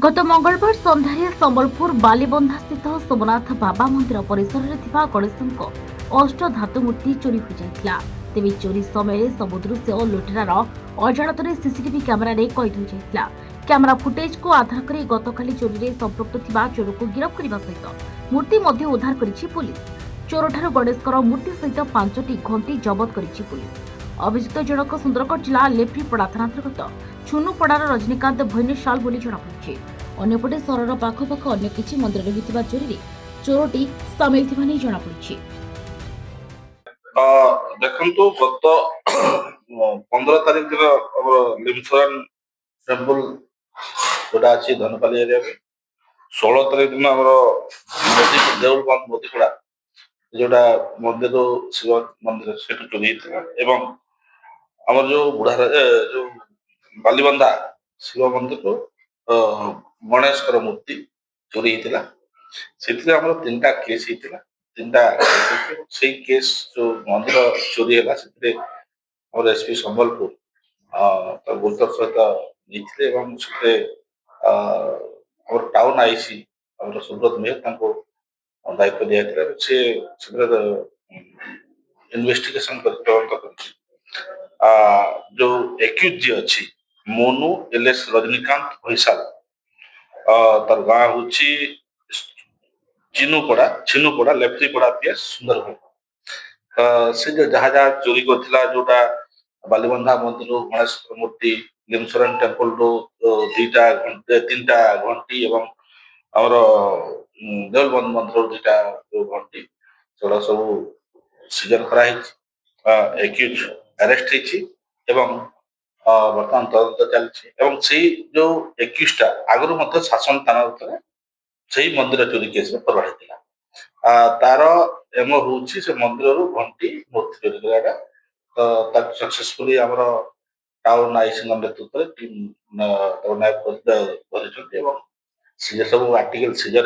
गत मंगलवार सन्धार संबलपुर बालीबंधा स्थित सोमनाथ बाबा मंदिर परिसर में गणेशों अष्टधातु मूर्ति चोरी हो जाता। तेज चोरी समय सब दृश्य लुटेरार अजाणत सीसीटीवी कैमेरा कैद हो जाता। कैमेरा फुटेज को आधार कर गतकाली चोरी में संपृक्त चोर को गिरफ्त करने सहित मूर्ति उद्धार करिछि पुलिस। चोर ठारू गणेशकर मूर्ति सहित 5टी घंटी जबत करिछि पुलिस। अभियुक्त जनक सुंदरगढ़ जिला लेफ्रीपड़ा थाना अंतर्गत छुनुपड़ार रजनीकांत भैनीशाल बोली जଣାपड़िछि। अन्यपटे सहरर पाखपाख अन्य किछि मंदिर होइतिबा चोरी चोरटी सामिल थिबा नै जଣାपड़िछि। देखंतु गत 15 तारिख दिन लिमसरन टेम्पल जोटा अच्छी धनपाली एरिया में 16 तारिख दिन देउलबंद मोतीपड़ा जोटा मंदिर शिव मंदिर से चोरी एवं आमर जो बुढ़ा जो बालीबंधा शिव मंदिर गणेश मूर्ति चोरी होता से 3टा केस होता। 3टा से केस जो मंदिर चोरी है एसपी संबलपुर गुरुतर सहित टाउन आईसी सुब्रत मेहर दायित्व दिया इन्वेस्टिगेशन जो एक्यूज जी अच्छी मोनू एलएस रजनीकांत भैसाल तार गाँ हूँ छिनुपड़ा लेफ्रीपड़ा पीएस सुंदरगढ़ से जो जहाँ जहाँ चोरी करथिला जोटा बालीबंधा मंदिर गणेश मूर्ति लिमसरन टेम्पल रू 3टा घंटी एवं आमर देउलबंद मंदिर 2टा घंटी सेटा सब सीजन कराई एक्यूज अरेस्ट होइछि एवं बर्तमान तदंत चलछि एवं से जो एक्यूजटा आगु मध्य शासन थाना से मंदिर चोरी केस में प्रभावित तार एम हूँ से मंदिर घंटी मूर्ति चोरी कराटा सक्सेसफुली आमर टाउन आईसी नेतृत्व टीम सब आर्टिकल सीजर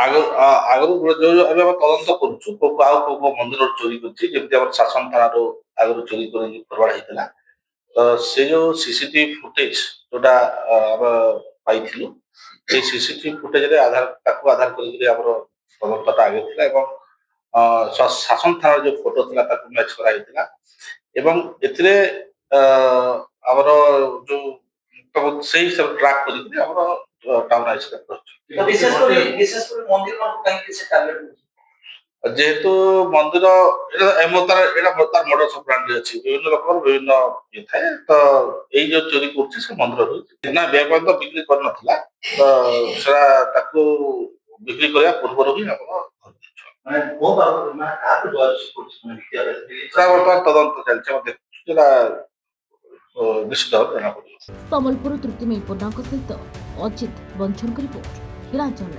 आगु जो तदंत करुँ मंदिर चोरी कर शासन थाना आगु चोरी कर तो से जो सीसीटीवी फुटेज जोटा पाई सीसीटीवी फुटेज आधार तदंत आगे शासन थाना जो फोटो था मैच करार जो से सब ट्रैक टाउन जेहेतु मंदिर तार मॉडल ब्रांड अच्छी विभिन्न रकम विभिन्न ये थाए तो यही जो चोरी कर मंदिर ना व्यापार तो बिक्री कर नथिला तो बिक्री करने पूर्व ही तदंत चलছে निश्चित जना पड़े। संबलपुर तृप्तिमयी पूर्णा सहित अजित बंछन रिपोर्ट हिराचल।